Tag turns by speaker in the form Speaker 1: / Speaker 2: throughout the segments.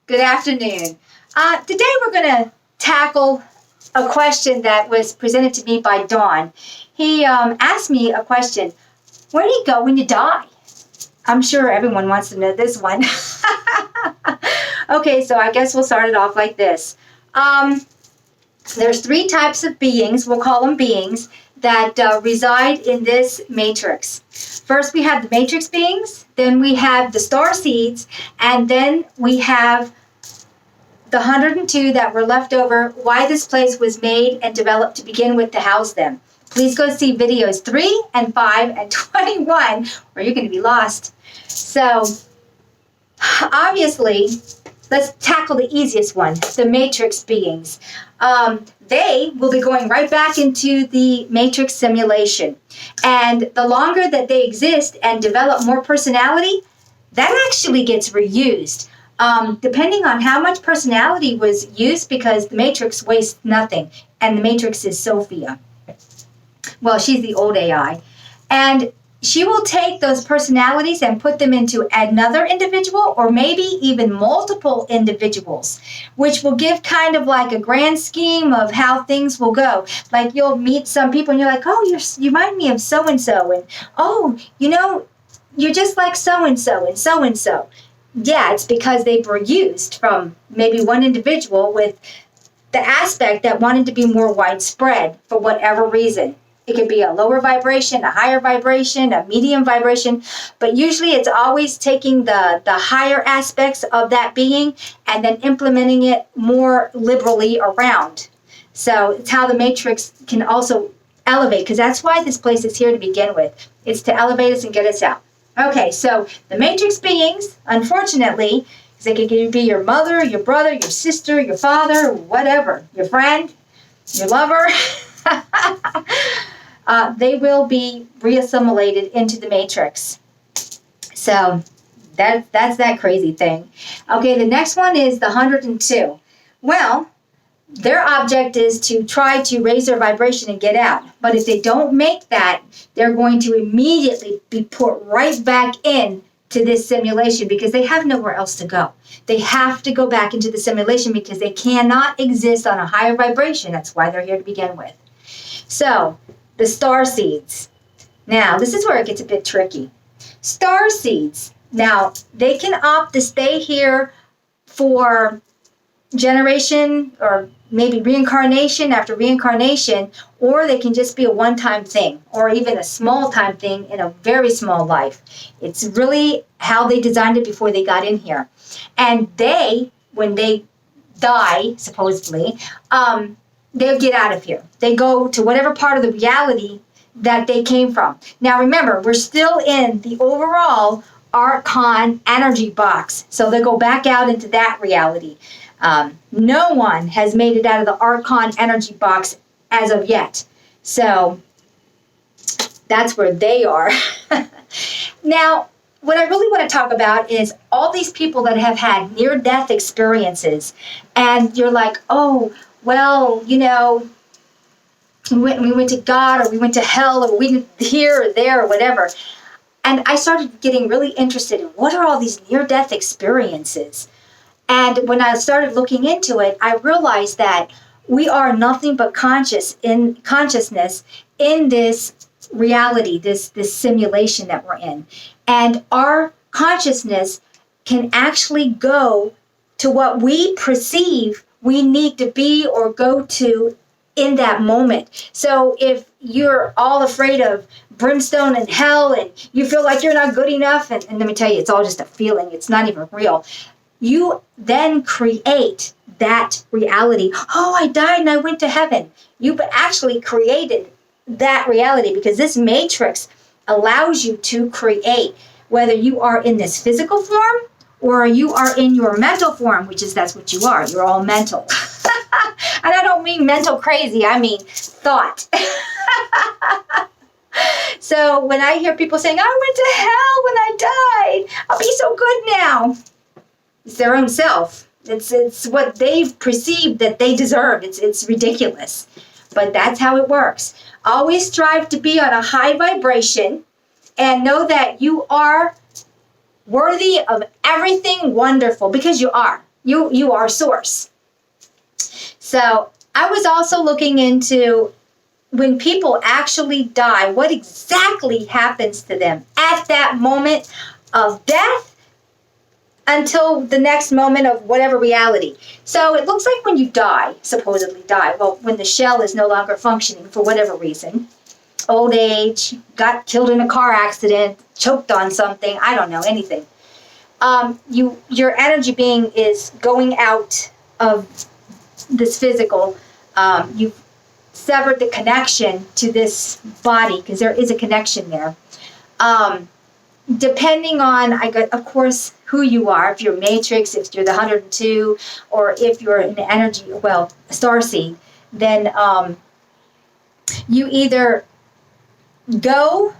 Speaker 1: Good afternoon. Today we're going to tackle a question that was presented to me by Dawn. He asked me a question. Where do you go when you die? I'm sure everyone wants to know this one. Okay, so I guess we'll start it off like this. There's three types of beings, we'll call them beings, that reside in this matrix. First, we have the matrix beings, then we have the star seeds, and then we have the 102 that were left over, why this place was made and developed to begin with to house them. Please go see videos 3 and 5 and 21, or you're going to be lost. So, obviously, let's tackle the easiest one, the matrix beings. They will be going right back into the matrix simulation. And the longer that they exist and develop more personality, that actually gets reused. Depending on how much personality was used, because the matrix wastes nothing. And the matrix is Sophia. Well, she's the old AI. And she will take those personalities and put them into another individual, or maybe even multiple individuals, which will give kind of like a grand scheme of how things will go. Like you'll meet some people and you're like, oh, you remind me of so-and-so. And, oh, you're just like so-and-so and so-and-so. Yeah, it's because they were used from maybe one individual with the aspect that wanted to be more widespread for whatever reason. It could be a lower vibration, a higher vibration, a medium vibration, but usually it's always taking the higher aspects of that being and then implementing it more liberally around. So it's how the matrix can also elevate, because that's why this place is here to begin with. It's to elevate us and get us out. Okay, so the matrix beings, unfortunately, because they could be your mother, your brother, your sister, your father, whatever, your friend, your lover, they will be reassimilated into the matrix. So that's that crazy thing. Okay, the next one is the 102. Well, their object is to try to raise their vibration and get out. But if they don't make that, they're going to immediately be put right back in to this simulation because they have nowhere else to go. They have to go back into the simulation because they cannot exist on a higher vibration. That's why they're here to begin with. So, the star seeds. Now, this is where it gets a bit tricky. Star seeds. Now, they can opt to stay here for generation or maybe reincarnation after reincarnation, or they can just be a one-time thing or even a small-time thing in a very small life. It's really how they designed it before they got in here. And they, when they die, supposedly, they'll get out of here. They go to whatever part of the reality that they came from. Now remember, we're still in the overall Archon energy box. So they'll go back out into that reality. No one has made it out of the Archon energy box as of yet. So that's where they are. Now, what I really want to talk about is all these people that have had near-death experiences. And you're like, oh, well, we went to God, or we went to hell, or we went here or there or whatever. And I started getting really interested in what are all these near-death experiences. And when I started looking into it, I realized that we are nothing but consciousness in this reality, this simulation that we're in. And our consciousness can actually go to what we perceive we need to be or go to in that moment. So if you're all afraid of brimstone and hell and you feel like you're not good enough, and let me tell you, it's all just a feeling, it's not even real. You then create that reality. Oh, I died and I went to heaven. You actually created that reality because this matrix allows you to create, whether you are in this physical form or you are in your mental form, which is that's what you are. You're all mental. And I don't mean mental crazy. I mean thought. So when I hear people saying, I went to hell when I died, I'll be so good now. It's their own self. It's what they've perceived that they deserve. It's ridiculous. But that's how it works. Always strive to be on a high vibration and know that you are worthy of everything wonderful, because you are. You are source. So I was also looking into when people actually die, what exactly happens to them at that moment of death until the next moment of whatever reality. So it looks like when you die, supposedly die, well, when the shell is no longer functioning for whatever reason, old age, got killed in a car accident, choked on something, I don't know, anything. Your energy being is going out of this physical. You've severed the connection to this body because there is a connection there. Depending on, of course, who you are, if you're matrix, if you're the 102, or if you're an energy, well, a starseed, then you either go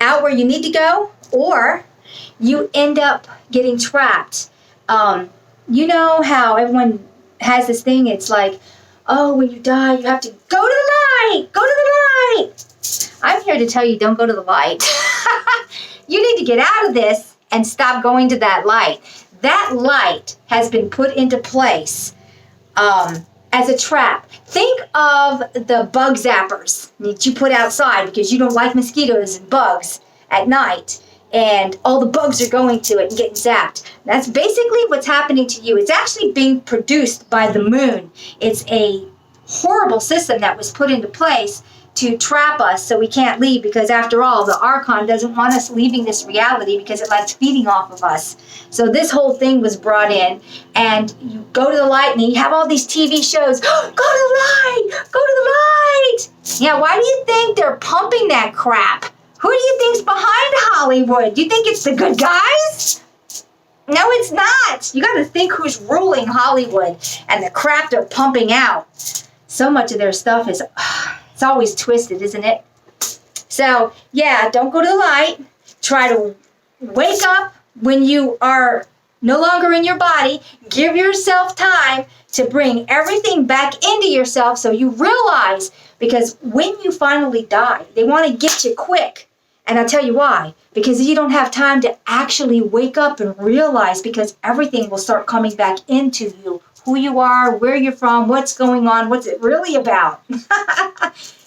Speaker 1: out where you need to go, or you end up getting trapped. You know how everyone has this thing, it's like, oh, when you die, you have to go to the light, go to the light. I'm here to tell you, don't go to the light. You need to get out of this and stop going to that light. That light has been put into place as a trap. Think of the bug zappers that you put outside because you don't like mosquitoes and bugs at night, and all the bugs are going to it and getting zapped. That's basically what's happening to you. It's actually being produced by the moon. It's a horrible system that was put into place to trap us so we can't leave, because after all, the Archon doesn't want us leaving this reality because it likes feeding off of us. So this whole thing was brought in, and you go to the light and you have all these TV shows. Go to the light! Go to the light! Yeah, why do you think they're pumping that crap? Who do you think's behind Hollywood? Do you think it's the good guys? No, it's not. You got to think who's ruling Hollywood and the crap they're pumping out. So much of their stuff is... it's always twisted, isn't it? So, yeah, don't go to the light. Try to wake up when you are no longer in your body. Give yourself time to bring everything back into yourself so you realize, because when you finally die, they want to get you quick. And I'll tell you why. Because you don't have time to actually wake up and realize, because everything will start coming back into you. Who you are, where you're from, what's going on, what's it really about.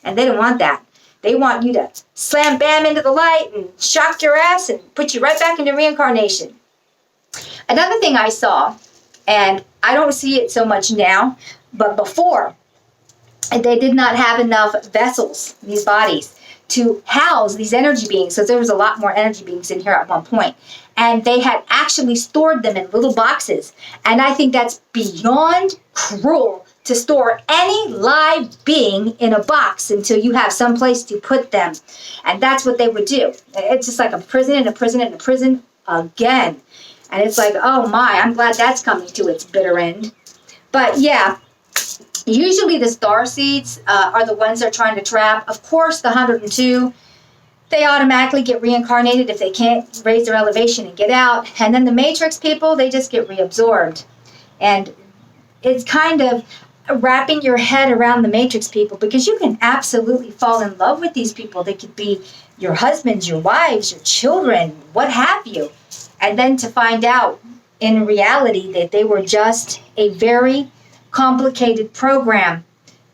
Speaker 1: And they don't want that. They want you to slam bam into the light and shock your ass and put you right back into reincarnation. Another thing I saw, and I don't see it so much now, but before, they did not have enough vessels, these bodies, to house these energy beings. So there was a lot more energy beings in here at one point. And they had actually stored them in little boxes. And I think that's beyond cruel to store any live being in a box until you have some place to put them. And that's what they would do. It's just like a prison and a prison and a prison again. And it's like, oh my, I'm glad that's coming to its bitter end. But yeah, usually the starseeds are the ones they're trying to trap. Of course, the 102, they automatically get reincarnated if they can't raise their elevation and get out. And then the matrix people, they just get reabsorbed. And it's kind of wrapping your head around the matrix people, because you can absolutely fall in love with these people. They could be your husbands, your wives, your children, what have you. And then to find out in reality that they were just a very complicated program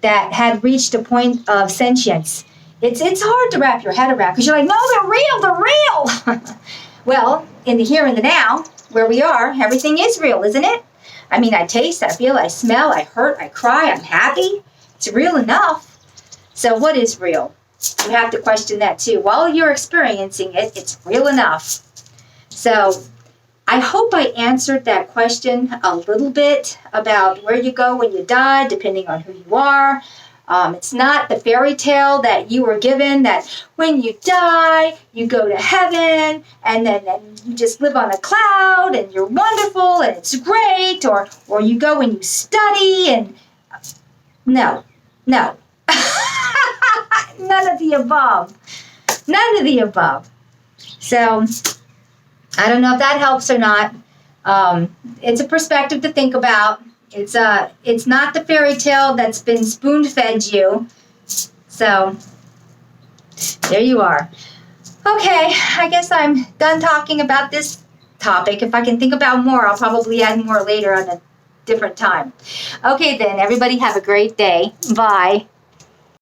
Speaker 1: that had reached a point of sentience. It's hard to wrap your head around, because you're like, no, they're real. Well, in the here and the now, where we are, everything is real, isn't it? I mean, I taste, I feel, I smell, I hurt, I cry, I'm happy. It's real enough. So what is real? You have to question that too. While you're experiencing it, it's real enough. So I hope I answered that question a little bit about where you go when you die, depending on who you are. It's not the fairy tale that you were given, that when you die, you go to heaven, and then you just live on a cloud, and you're wonderful, and it's great, or you go and you study, and no. None of the above. None of the above. So, I don't know if that helps or not. It's a perspective to think about. It's not the fairy tale that's been spoon-fed you. So, there you are. Okay, I guess I'm done talking about this topic. If I can think about more, I'll probably add more later on different time. Okay, then, everybody have a great day. Bye.